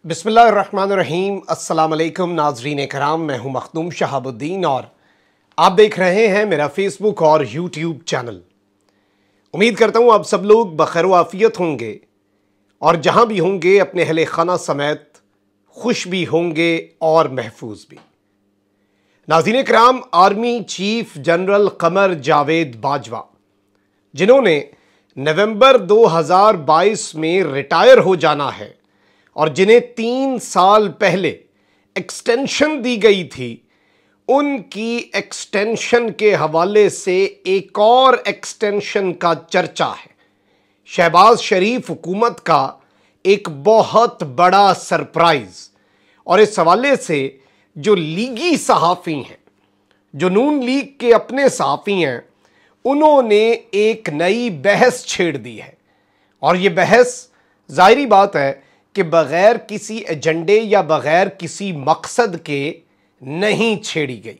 बिस्मिल्लाहिर्रहमानिर्रहीम। अस्सलाम वालेकुम नाज़रीन कराम, मैं हूं मखदूम शहाबुद्दीन और आप देख रहे हैं मेरा फेसबुक और यूट्यूब चैनल। उम्मीद करता हूं आप सब लोग बखैर आफियत होंगे और जहां भी होंगे अपने अहले खाना समेत खुश भी होंगे और महफूज भी। नाज़रीन कराम, army chief general Qamar Javed Bajwa, जिन्होंने नवंबर 2022 में रिटायर हो जाना है और जिन्हें 3 साल पहले एक्सटेंशन दी गई थी, उनकी एक्सटेंशन के हवाले से एक और एक्सटेंशन का चर्चा है। शहबाज शरीफ हुकूमत का एक बहुत बड़ा सरप्राइज, और इस हवाले से जो लीगी सहाफ़ी हैं, जो नून लीग के अपने सहाफ़ी हैं, उन्होंने एक नई बहस छेड़ दी है। और ये बहस जाहिरी बात है कि बग़ैर किसी एजेंडे या बग़ैर किसी मकसद के नहीं छेड़ी गई।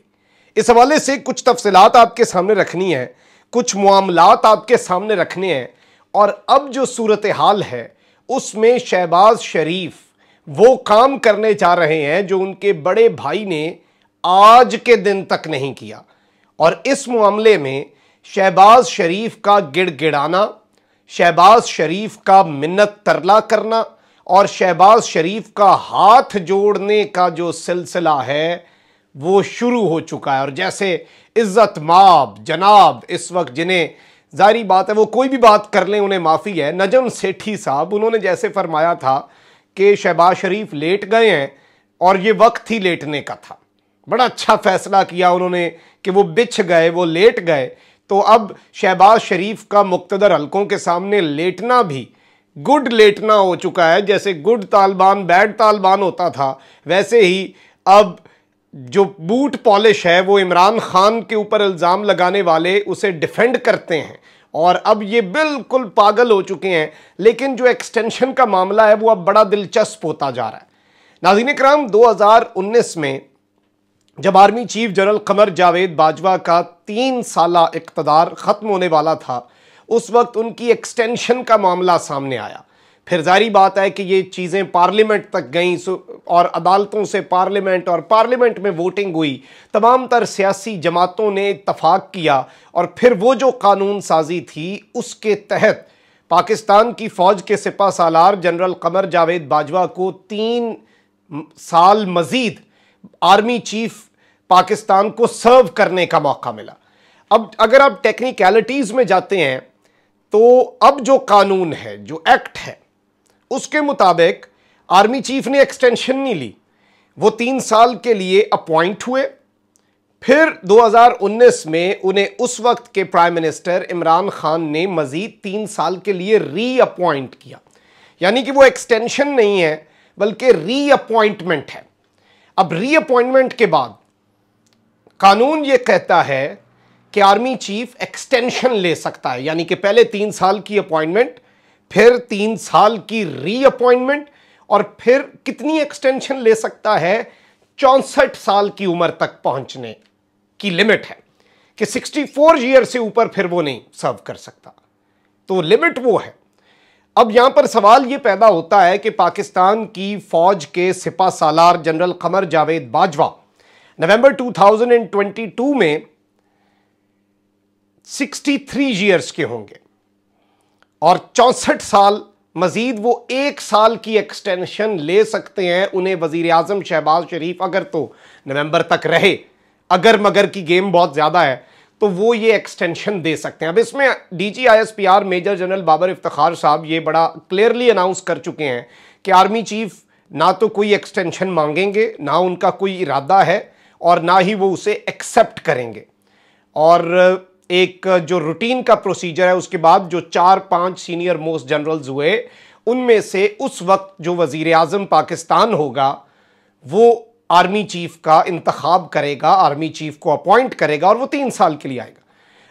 इस हवाले से कुछ तफसीलात आपके सामने रखनी है, कुछ मामलात आपके सामने रखने हैं। और अब जो सूरत हाल है उसमें शहबाज शरीफ वो काम करने जा रहे हैं जो उनके बड़े भाई ने आज के दिन तक नहीं किया। और इस मामले में शहबाज शरीफ का गिड़गिड़ाना, शहबाज शरीफ का मिन्नत तरला करना और शहबाज शरीफ का हाथ जोड़ने का जो सिलसिला है वो शुरू हो चुका है। और जैसे इज्जत माब जनाब इस वक्त, जिन्हें जारी बात है वो कोई भी बात कर लें उन्हें माफ़ी है, नजम सेठी साहब, उन्होंने जैसे फरमाया था कि शहबाज शरीफ लेट गए हैं और ये वक्त ही लेटने का था। बड़ा अच्छा फैसला किया उन्होंने कि वो बिछ गए, वो लेट गए। तो अब शहबाज शरीफ का मुक्तदर हलकों के सामने लेटना भी गुड लेटना हो चुका है। जैसे गुड तालिबान बैड तालिबान होता था, वैसे ही अब जो बूट पॉलिश है वो इमरान खान के ऊपर इल्ज़ाम लगाने वाले उसे डिफेंड करते हैं और अब ये बिल्कुल पागल हो चुके हैं। लेकिन जो एक्सटेंशन का मामला है वो अब बड़ा दिलचस्प होता जा रहा है। नाज़रीन कराम, 2019 में जब army chief general Qamar Javed Bajwa का 3 साला इक़्तिदार ख़त्म होने वाला था, उस वक्त उनकी एक्सटेंशन का मामला सामने आया। फिर जारी बात है कि ये चीज़ें पार्लियामेंट तक गईं और अदालतों से पार्लियामेंट और पार्लियामेंट में वोटिंग हुई। तमाम तर सियासी जमातों ने इत्तफाक किया और फिर वो जो कानून साजी थी उसके तहत पाकिस्तान की फ़ौज के सिपा सालार जनरल कमर जावेद बाजवा को 3 साल मज़ीद आर्मी चीफ पाकिस्तान को सर्व करने का मौका मिला। अब अगर आप टेक्निकलिटीज़ में जाते हैं तो अब जो कानून है, जो एक्ट है, उसके मुताबिक आर्मी चीफ ने एक्सटेंशन नहीं ली, वो 3 साल के लिए अपॉइंट हुए। फिर 2019 में उन्हें उस वक्त के प्राइम मिनिस्टर इमरान खान ने मजीद 3 साल के लिए रीअपॉइंट किया। यानी कि वो एक्सटेंशन नहीं है बल्कि रीअपॉइंटमेंट है। अब रीअपॉइंटमेंट के बाद कानून ये कहता है कि आर्मी चीफ एक्सटेंशन ले सकता है, यानी कि पहले 3 साल की अपॉइंटमेंट, फिर 3 साल की रीअपॉइंटमेंट और फिर कितनी एक्सटेंशन ले सकता है, 64 साल की उम्र तक पहुंचने की लिमिट है कि 64 ईयर से ऊपर फिर वो नहीं सर्व कर सकता। तो लिमिट वो है। अब यहां पर सवाल ये पैदा होता है कि पाकिस्तान की फौज के सिपा सालार जनरल कमर जावेद बाजवा नवंबर 2022 में 63 ईयर्स के होंगे और 64 साल मजीद वो 1 साल की एक्सटेंशन ले सकते हैं। उन्हें वजीर आजम शहबाज शरीफ अगर तो नवंबर तक रहे, अगर मगर की गेम बहुत ज़्यादा है तो वो ये एक्सटेंशन दे सकते हैं। अब इसमें DGISPR major general Babar Iftikhar साहब ये बड़ा क्लियरली अनाउंस कर चुके हैं कि आर्मी चीफ ना तो कोई एक्सटेंशन मांगेंगे, ना उनका कोई इरादा है और ना ही वो उसे एक्सेप्ट करेंगे। और एक जो रूटीन का प्रोसीजर है, उसके बाद जो 4-5 सीनियर मोस्ट जनरल्स हुए, उनमें से उस वक्त जो वजीर आजम पाकिस्तान होगा वो आर्मी चीफ का इंतखाब करेगा, आर्मी चीफ को अपॉइंट करेगा और वो 3 साल के लिए आएगा।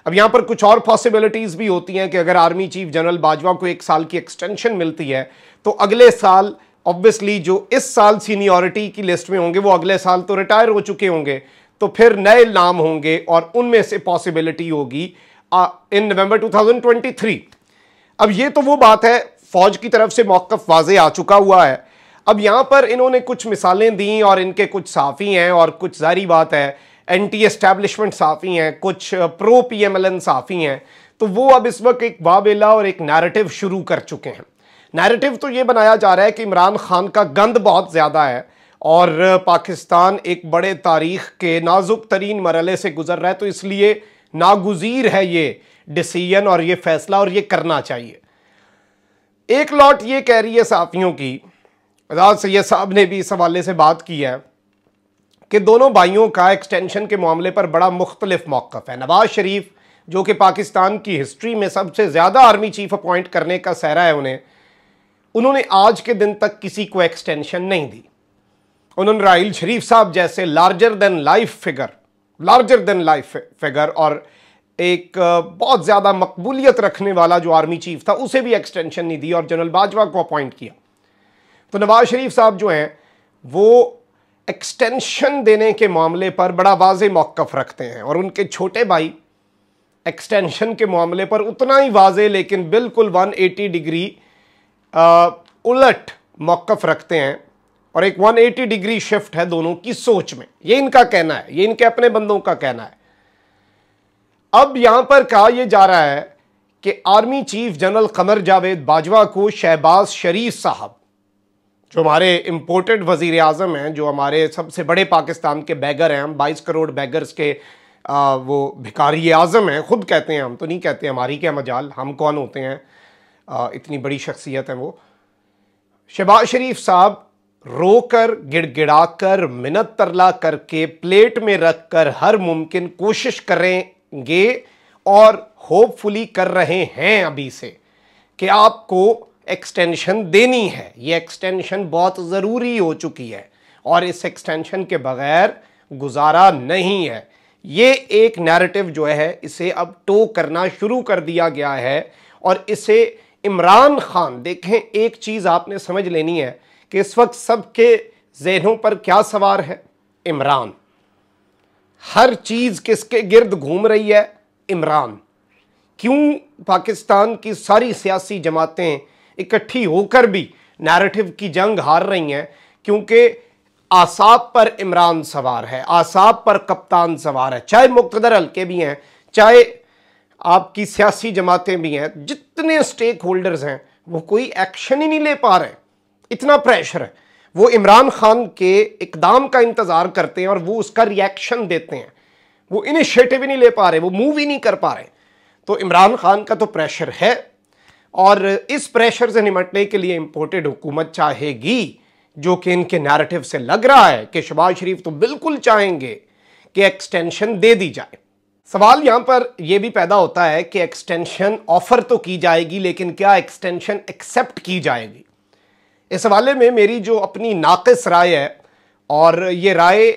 अब यहां पर कुछ और पॉसिबिलिटीज़ भी होती हैं कि अगर आर्मी चीफ जनरल बाजवा को 1 साल की एक्सटेंशन मिलती है तो अगले साल ऑब्वियसली जो इस साल सीनियरिटी की लिस्ट में होंगे वो अगले साल तो रिटायर हो चुके होंगे, तो फिर नए नाम होंगे और उनमें से पॉसिबिलिटी होगी इन नवंबर 2023। अब ये तो वो बात है, फौज की तरफ से मौक़िफ़ वाज़े आ चुका हुआ है। अब यहां पर इन्होंने कुछ मिसालें दी और इनके कुछ साफ़ी हैं और कुछ जारी बात है एंटी एस्टैब्लिशमेंट साफ़ी हैं, कुछ प्रो PMLN साफ़ी हैं। तो वो अब इस वक्त एक वावेला और एक नैरेटिव शुरू कर चुके हैं। नैरेटिव तो ये बनाया जा रहा है कि इमरान खान का गंद बहुत ज़्यादा है और पाकिस्तान एक बड़े तारीख के नाजुक तरीन मरहले से गुजर रहा है, तो इसलिए नागुज़ीर है ये डिसीजन और ये फैसला और ये करना चाहिए। एक लॉट ये कह रही है साफ़ियों की, आज़ाद सैयद साहब ने भी इस हवाले से बात की है कि दोनों भाइयों का एक्सटेंशन के मामले पर बड़ा मुख्तलिफ मौक़िफ़ है। नवाज शरीफ जो कि पाकिस्तान की हिस्ट्री में सबसे ज़्यादा आर्मी चीफ अपॉइंट करने का सहरा है उन्होंने आज के दिन तक किसी को एक्सटेंशन नहीं दी। उन्होंने राहील शरीफ साहब जैसे लार्जर देन लाइफ फिगर और एक बहुत ज़्यादा मकबूलियत रखने वाला जो आर्मी चीफ था उसे भी एक्सटेंशन नहीं दी और जनरल बाजवा को अपॉइंट किया। तो नवाज शरीफ साहब जो हैं वो एक्सटेंशन देने के मामले पर बड़ा वाज़ेह मौक़िफ़ रखते हैं और उनके छोटे भाई एक्सटेंशन के मामले पर उतना ही वाज़ेह लेकिन बिल्कुल 180 डिग्री उलट मौक़िफ़ रखते हैं और एक 180 डिग्री शिफ्ट है दोनों की सोच में। ये इनका कहना है, ये इनके अपने बंदों का कहना है। अब यहां पर कहा यह जा रहा है कि army chief general Qamar Javed Bajwa को शहबाज शरीफ साहब जो हमारे इंपोर्टेड वज़ीर आज़म हैं, जो हमारे सबसे बड़े पाकिस्तान के बैगर हैं, हम 22 करोड़ बैगर्स के वो भिखारी आज़म हैं, खुद कहते हैं, हम तो नहीं कहते, हमारी क्या मजाल, हम कौन होते हैं, इतनी बड़ी शख्सियत है वो। शहबाज शरीफ साहब रोकर गिड़गिड़ाकर मिन्नत तरला करके प्लेट में रख कर हर मुमकिन कोशिश करेंगे और होपफुली कर रहे हैं अभी से कि आपको एक्सटेंशन देनी है। ये एक्सटेंशन बहुत ज़रूरी हो चुकी है और इस एक्सटेंशन के बगैर गुजारा नहीं है। ये एक नैरेटिव जो है इसे अब टो करना शुरू कर दिया गया है और इसे इमरान खान, देखें एक चीज़ आपने समझ लेनी है कि इस वक्त सबके जहनों पर क्या सवार है, इमरान। हर चीज़ किसके गिर्द घूम रही है, इमरान। क्यों पाकिस्तान की सारी सियासी जमातें इकट्ठी होकर भी नैरेटिव की जंग हार रही हैं? क्योंकि आसाब पर इमरान सवार है, आसाब पर कप्तान सवार है, चाहे मुक़्तदर हल्के भी हैं, चाहे आपकी सियासी जमातें भी हैं, जितने स्टेक होल्डर्स हैं वो कोई एक्शन ही नहीं ले पा रहे। इतना प्रेशर है, वो इमरान खान के इकदाम का इंतज़ार करते हैं और वो उसका रिएक्शन देते हैं, वो इनिशिएटिव ही नहीं ले पा रहे, वो मूव ही नहीं कर पा रहे। तो इमरान खान का तो प्रेशर है और इस प्रेशर से निपटने के लिए इंपोर्टेड हुकूमत चाहेगी, जो कि इनके नैरेटिव से लग रहा है कि शहबाज शरीफ तो बिल्कुल चाहेंगे कि एक्सटेंशन दे दी जाए। सवाल यहां पर यह भी पैदा होता है कि एक्सटेंशन ऑफर तो की जाएगी, लेकिन क्या एक्सटेंशन एक्सेप्ट की जाएगी? इस हवाले में मेरी जो अपनी नाक़िस राय है, और ये राय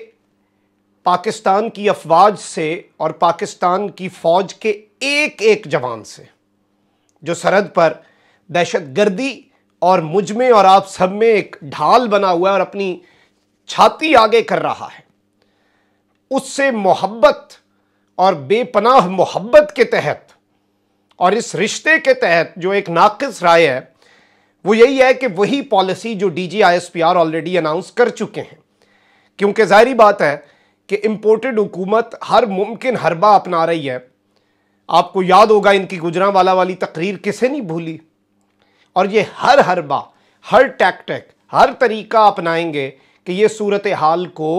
पाकिस्तान की अफवाज से और पाकिस्तान की फ़ौज के एक एक जवान से जो सरहद पर दहशतगर्दी और मुझ में और आप सब में एक ढाल बना हुआ है और अपनी छाती आगे कर रहा है, उससे मोहब्बत और बेपनाह मोहब्बत के तहत और इस रिश्ते के तहत जो एक नाक़िस राय है वो यही है कि वही पॉलिसी जो DGISPR ऑलरेडी अनाउंस कर चुके हैं। क्योंकि ज़ाहिरी बात है कि इंपोर्टेड हुकूमत हर मुमकिन हरबा अपना रही है। आपको याद होगा इनकी गुजरांवाला वाली तकरीर किसे नहीं भूली, और ये हर हरबा, हर टैक्टिक, हर तरीका अपनाएंगे कि ये सूरत हाल को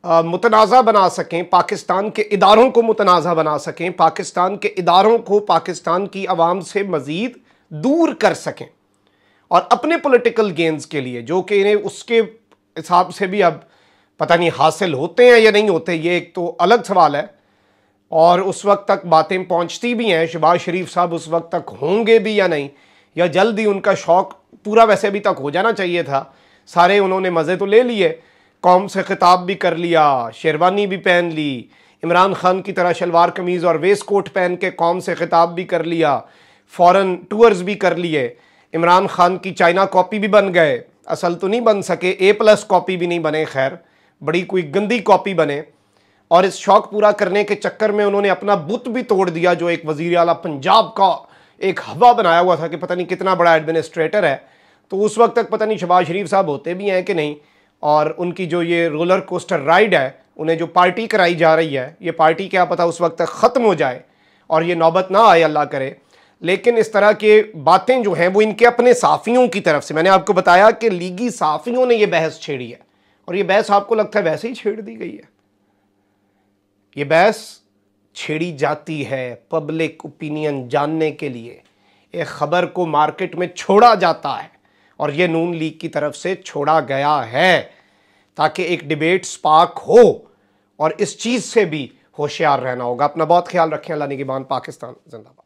मुतनाज़ा बना सकें, पाकिस्तान के इदारों को मुतनाज़ा बना सकें, पाकिस्तान के इदारों को पाकिस्तान की आवाम से मज़ीद दूर कर सकें और अपने पॉलिटिकल गेंस के लिए, जो कि इन्हें उसके हिसाब से भी अब पता नहीं हासिल होते हैं या नहीं होते, ये एक तो अलग सवाल है। और उस वक्त तक बातें पहुंचती भी हैं, शहबाज शरीफ साहब उस वक्त तक होंगे भी या नहीं, या जल्दी उनका शौक़ पूरा वैसे अभी तक हो जाना चाहिए था। सारे उन्होंने मज़े तो ले लिए, कौम से खिताब भी कर लिया, शेरवानी भी पहन ली, इमरान खान की तरह शलवार कमीज़ और वेस्ट कोट पहन के कौम से खिताब भी कर लिया, फ़ॉरेन टूर्स भी कर लिए, इमरान खान की चाइना कॉपी भी बन गए, असल तो नहीं बन सके, A+ कॉपी भी नहीं बने, खैर बड़ी कोई गंदी कॉपी बने। और इस शौक़ पूरा करने के चक्कर में उन्होंने अपना बुत भी तोड़ दिया, जो एक वज़ीर आला पंजाब का एक हवा बनाया हुआ था कि पता नहीं कितना बड़ा एडमिनिस्ट्रेटर है, तो उस वक्त तक पता नहीं शहबाज शरीफ साहब होते भी हैं कि नहीं, और उनकी जो ये रोलर कोस्टर राइड है, उन्हें जो पार्टी कराई जा रही है, ये पार्टी क्या पता उस वक्त तक ख़त्म हो जाए और ये नौबत ना आए, अल्लाह करे। लेकिन इस तरह के बातें जो हैं वो इनके अपने साफ़ियों की तरफ से, मैंने आपको बताया कि लीगी साफ़ियों ने ये बहस छेड़ी है, और ये बहस आपको लगता है वैसे ही छेड़ दी गई है। ये बहस छेड़ी जाती है पब्लिक ओपिनियन जानने के लिए, एक ख़बर को मार्केट में छोड़ा जाता है, और ये नून लीग की तरफ से छोड़ा गया है ताकि एक डिबेट स्पार्क हो, और इस चीज़ से भी होशियार रहना होगा। अपना बहुत ख्याल रखें। अल्लाह निगहबान। पाकिस्तान जिंदाबाद।